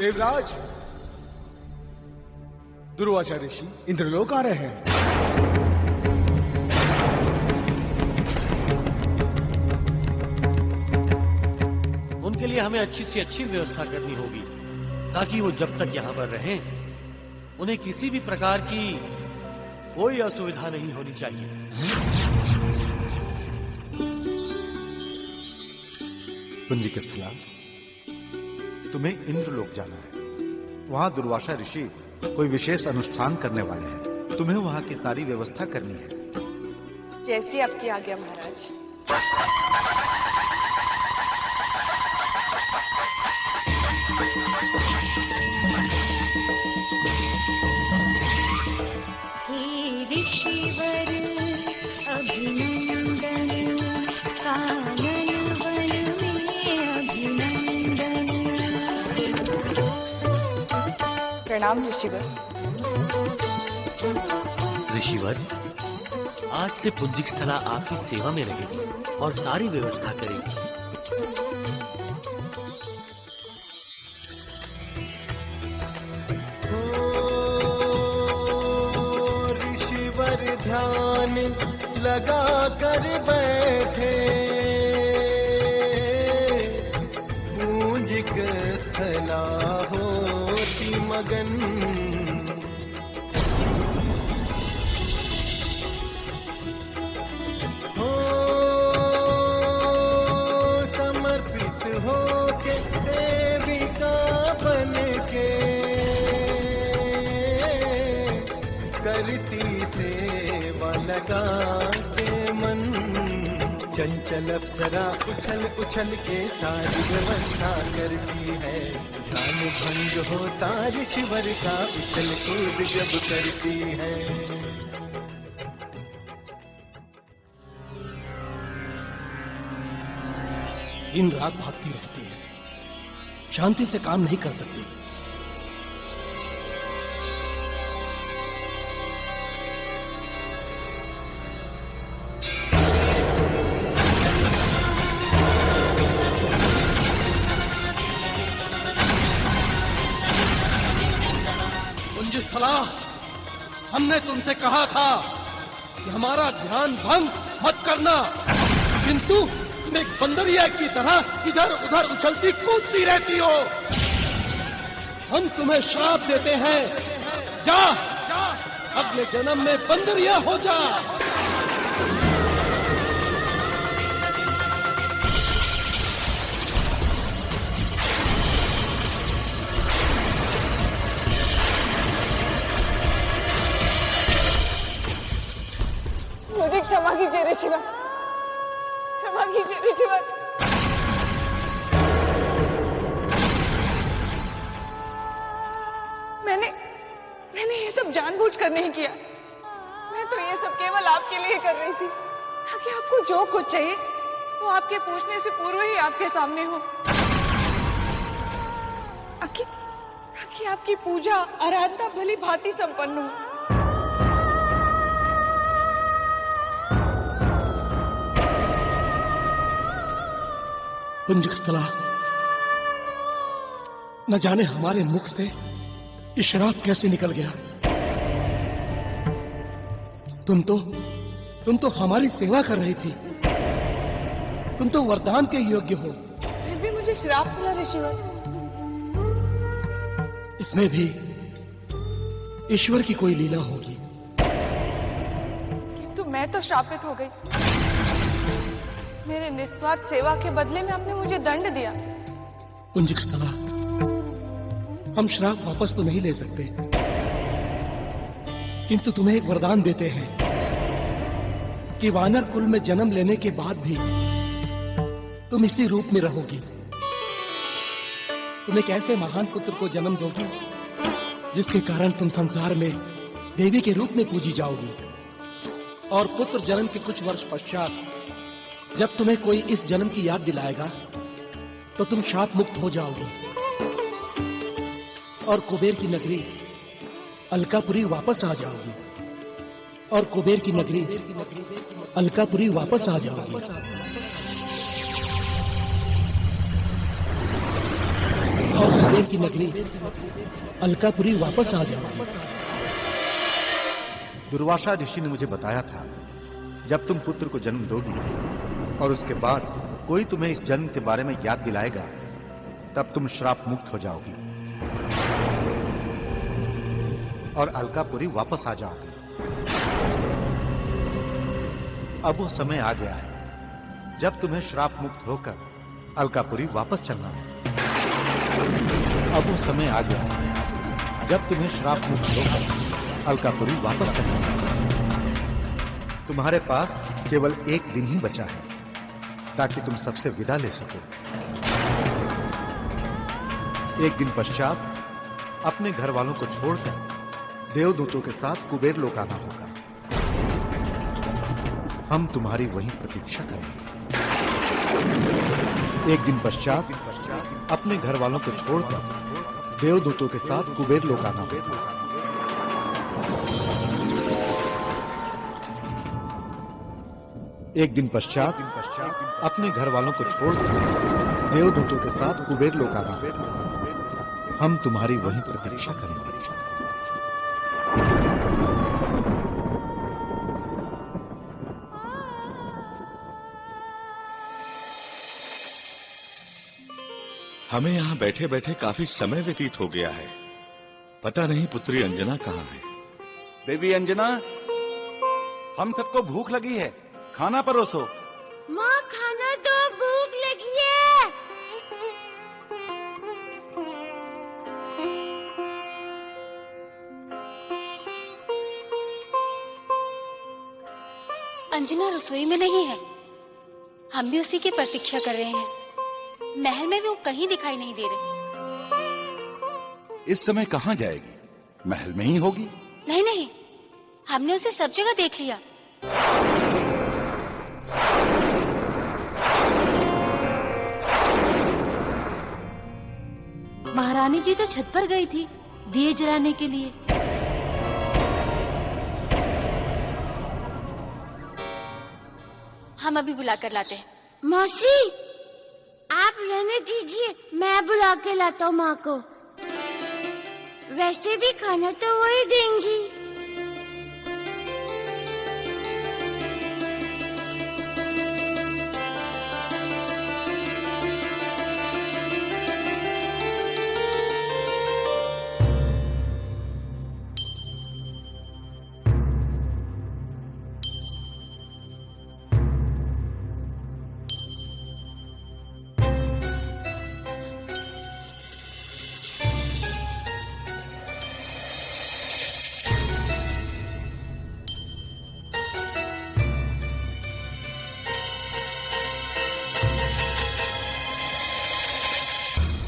देवराज, दुर्वासा ऋषि इंद्रलोक आ रहे हैं। उनके लिए हमें अच्छी से अच्छी व्यवस्था करनी होगी, ताकि वो जब तक यहां पर रहें, उन्हें किसी भी प्रकार की कोई असुविधा नहीं होनी चाहिए। पुंजिकस्थला, तुम्हें इंद्रलोक जाना है। वहां दुर्वासा ऋषि कोई विशेष अनुष्ठान करने वाले हैं। तुम्हें वहां की सारी व्यवस्था करनी है। जैसी आपकी आज्ञा महाराज। ऋषिवर अभिनंदन, कानन वन में अभिनंदन। प्रणाम ऋषिवर। ऋषिवर, आज से पुंजिकस्थला आपकी सेवा में रहेगी और सारी व्यवस्था करेगी। ध्यान लगा कर बैठे, पुंजिकस्थला होती मगन। हो समर्पित होके सेविका बन के करती लगा के मन। चंचल अप्सरा उछल उछल के सारी व्यवस्था करती है। ध्यान भंग होता ऋषिवर का उछल कूद जब करती है। दिन रात भागती रहती है, शांति से काम नहीं कर सकती। हमने तुमसे कहा था कि हमारा ध्यान भंग मत करना, किंतु तुम एक बंदरिया की तरह इधर उधर उछलती कूदती रहती हो। हम तुम्हें श्राप देते हैं, जा अगले जन्म में बंदरिया हो जा। मुझे क्षमा कीजिए ऋषिवर, क्षमा कीजिए ऋषिवर। मैंने ये सब जानबूझकर नहीं किया। मैं तो ये सब केवल आपके लिए कर रही थी, ताकि आपको जो कुछ चाहिए वो आपके पूछने से पूर्व ही आपके सामने हो, ताकि आपकी पूजा आराधना भली भांति संपन्न हो। पुंजिकस्थला, न जाने हमारे मुख से ये श्राप कैसे निकल गया। तुम तो हमारी सेवा कर रही थी, तुम तो वरदान के योग्य हो, फिर भी मुझे श्राप मिला ऋषिवर। इसमें भी ईश्वर की कोई लीला होगी। किंतु मैं तो श्रापित हो गई। मेरे निस्वार्थ सेवा के बदले में आपने मुझे दंड दिया। पुंजिकस्थला, हम श्राप वापस तो नहीं ले सकते, किंतु तुम्हें एक वरदान देते हैं कि वानर कुल में जन्म लेने के बाद भी तुम इसी रूप में रहोगी। तुम एक ऐसे महान पुत्र को जन्म दोगी जिसके कारण तुम संसार में देवी के रूप में पूजी जाओगी, और पुत्र जन्म के कुछ वर्ष पश्चात जब तुम्हें कोई इस जन्म की याद दिलाएगा तो तुम शाप मुक्त हो जाओगे और कुबेर की नगरी अलकापुरी वापस आ जाओगी। और कुबेर की नगरी अलकापुरी वापस आ जाओगी। और कुबेर की नगरी अलकापुरी वापस आ जाओ। दुर्वासा ऋषि ने मुझे बताया था, जब तुम पुत्र को जन्म दोगी और उसके बाद कोई तुम्हें इस जन्म के बारे में याद दिलाएगा, तब तुम श्राप मुक्त हो जाओगी और अलकापुरी वापस आ जाओगी। अब वो समय आ गया है जब तुम्हें श्राप मुक्त होकर अलकापुरी वापस चलना है। अब वो समय आ गया है जब तुम्हें श्राप मुक्त होकर अलकापुरी वापस चलना है। तुम्हारे पास केवल एक दिन ही बचा है ताकि तुम सबसे विदा ले सको। एक दिन पश्चात अपने घर वालों को छोड़कर देवदूतों के साथ कुबेर लोक आना होगा। हम तुम्हारी वहीं प्रतीक्षा करेंगे। एक दिन पश्चात अपने घर वालों को छोड़कर देवदूतों के साथ कुबेर लोक आना होगा। एक दिन पश्चात अपने घर वालों को छोड़कर देवदूतों के साथ कुबेर लोक आना होगा। हम तुम्हारी वहीं प्रतीक्षा करेंगे। हमें यहाँ बैठे बैठे काफी समय व्यतीत हो गया है। पता नहीं पुत्री अंजना कहाँ है। बेबी अंजना, हम सबको भूख लगी है, खाना परोसो। माँ खाना दो, भूख लगी है। अंजना रसोई में नहीं है। हम भी उसी की प्रतीक्षा कर रहे हैं। महल में भी वो कहीं दिखाई नहीं दे रही। इस समय कहाँ जाएगी? महल में ही होगी। नहीं नहीं, हमने उसे सब जगह देख लिया। महारानी जी तो छत पर गई थी दिए जलाने के लिए। हम अभी बुला कर लाते हैं। मौसी, आप रहने दीजिए, मैं बुला के लाता हूँ माँ को। वैसे भी खाना तो वही देंगी।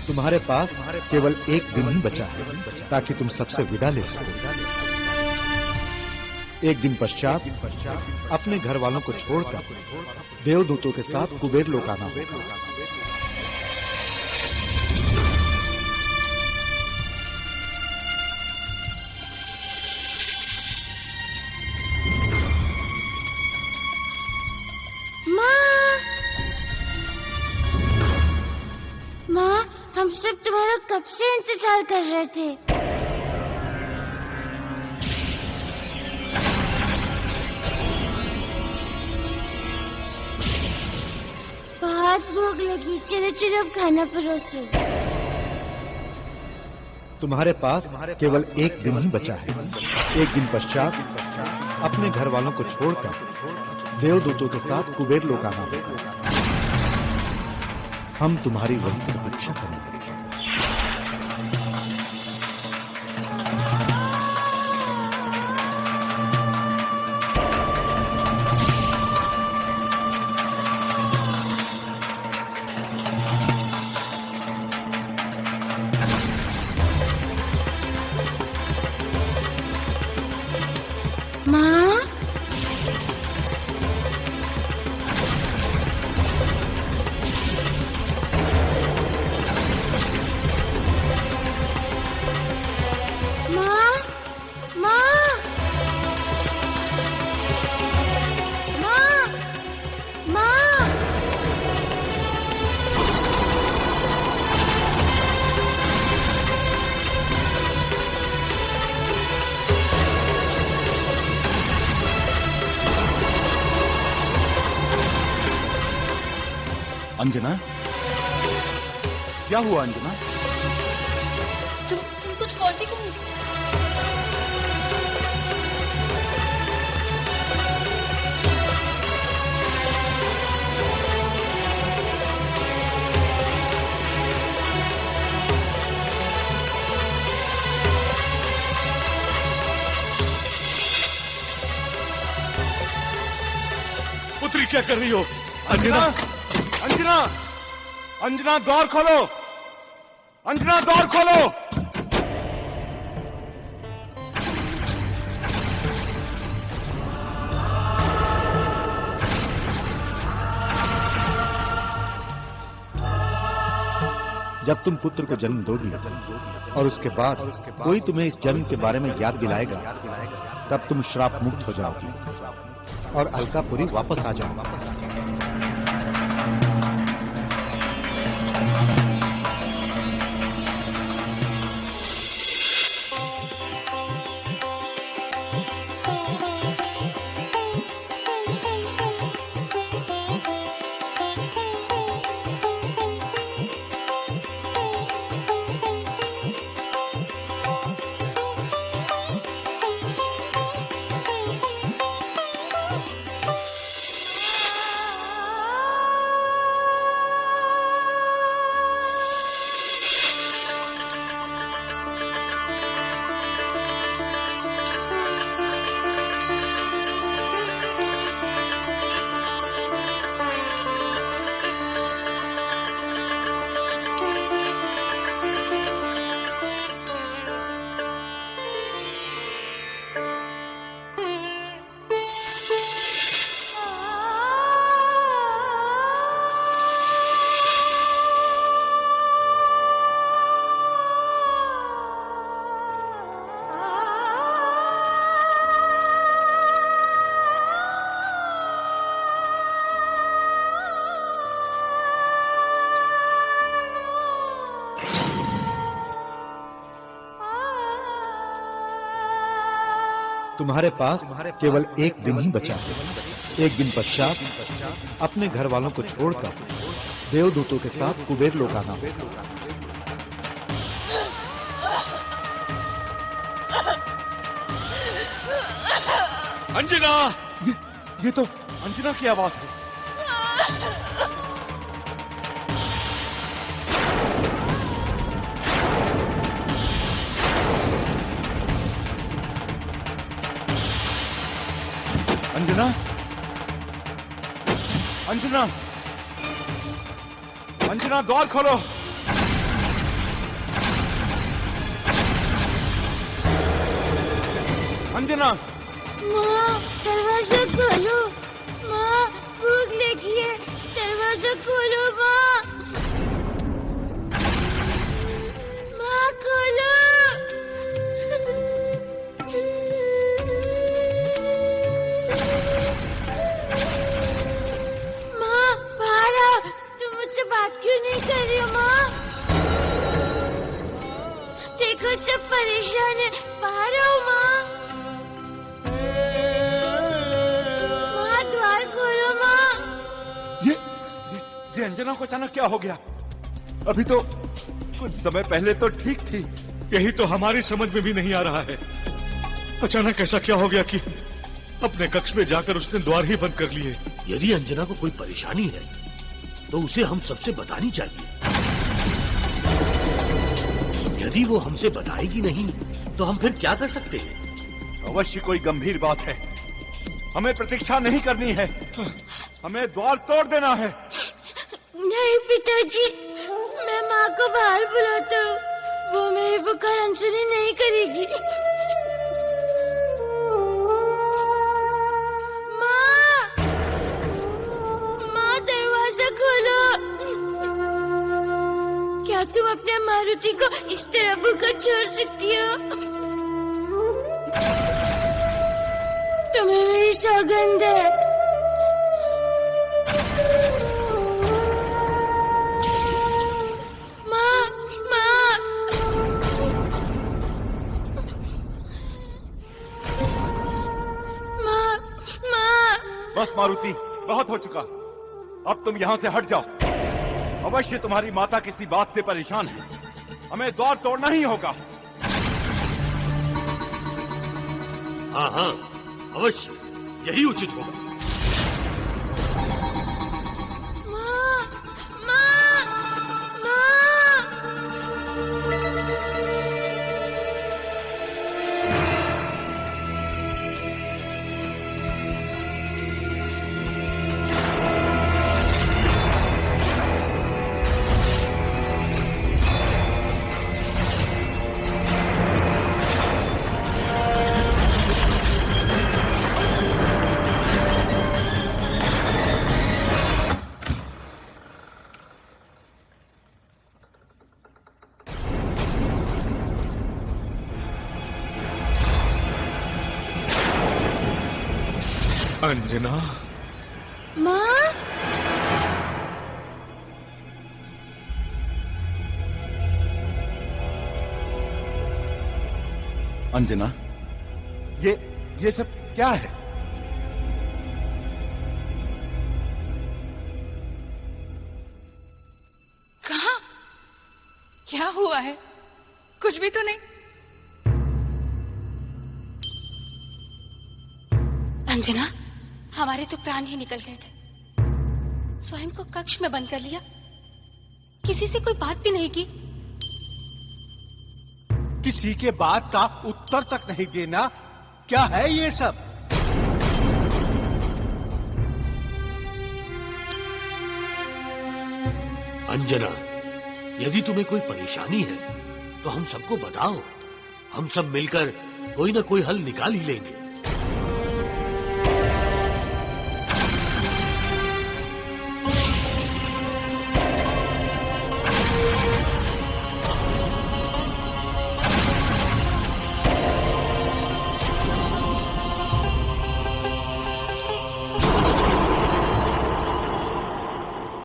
तुम्हारे पास केवल एक दिन ही बचा है ताकि तुम सबसे विदा ले सको। एक दिन पश्चात अपने घर वालों को छोड़कर देवदूतों के साथ कुबेर लोक आना होगा। हम सब तुम्हारा कब से इंतजार कर रहे थे। बहुत भूख लगी, चलो चलो अब खाना परोसो। तुम्हारे पास केवल एक दिन ही बचा है। एक दिन पश्चात अपने घर वालों को छोड़कर देवदूतों के साथ कुबेर लोक आना होगा। हम तुम्हारी वहीं प्रतीक्षा करेंगे। माँ, अंजना, क्या हुआ अंजना? तुम कुछ फौजी को पुत्री क्या कर रही हो? अंजना, अंजना, अंजना द्वार खोलो! अंजना द्वार खोलो! जब तुम पुत्र को जन्म दोगी और उसके बाद कोई तुम्हें इस जन्म के बारे में याद दिलाएगा, तब तुम श्राप मुक्त हो जाओगी और अलकापुरी वापस आ जाओ। तुम्हारे पास केवल एक दिन ही बचा है। एक दिन पश्चात अपने घर वालों को छोड़कर देवदूतों के साथ कुबेर लोक आना होगा। अंजना! ये तो अंजना की आवाज है। अंजना, अंजना, अंजना द्वार खोलो! अंजना! माँ, दरवाजा खोलो। माँ, भूख लगी है, दरवाजा खोलो माँ। माँ खोलो। माँ बाहर आओ, तुम मुझसे बात क्यों नहीं कर रही हो माँ? देखो सब परेशान है, बाहर आओ माँ। ये अंजना को अचानक क्या हो गया? अभी तो कुछ समय पहले तो ठीक थी। यही तो हमारी समझ में भी नहीं आ रहा है। अचानक ऐसा क्या हो गया कि अपने कक्ष में जाकर उसने द्वार ही बंद कर लिए। यदि अंजना को कोई परेशानी है तो उसे हम सबसे बतानी चाहिए। यदि वो हमसे बताएगी नहीं तो हम फिर क्या कर सकते हैं? अवश्य कोई गंभीर बात है। हमें प्रतीक्षा नहीं करनी है, हमें द्वार तोड़ देना है। नहीं पिताजी, मैं माँ को बाहर बुलाता हूँ, वो मेरी पुकार अनसुनी नहीं करेगी। माँ, माँ दरवाजा खोलो। क्या तुम अपने मारुति को इस तरह भूखा छोड़ सकती हो? तुम्हें मेरी सौगंध है। बस मारुति, बहुत हो चुका। अब तुम यहां से हट जाओ। अवश्य तुम्हारी माता किसी बात से परेशान है। हमें द्वार तोड़ना ही होगा। हाँ हाँ, अवश्य, यही उचित होगा। अंजना, माँ, अंजना, ये सब क्या है? कहाँ? क्या हुआ है? कुछ भी तो नहीं। अंजना, हमारे तो प्राण ही निकल गए थे। स्वयं को कक्ष में बंद कर लिया, किसी से कोई बात भी नहीं की। किसी के बात का उत्तर तक नहीं देना, क्या है ये सब? अंजना, यदि तुम्हें कोई परेशानी है तो हम सबको बताओ। हम सब मिलकर कोई ना कोई हल निकाल ही लेंगे।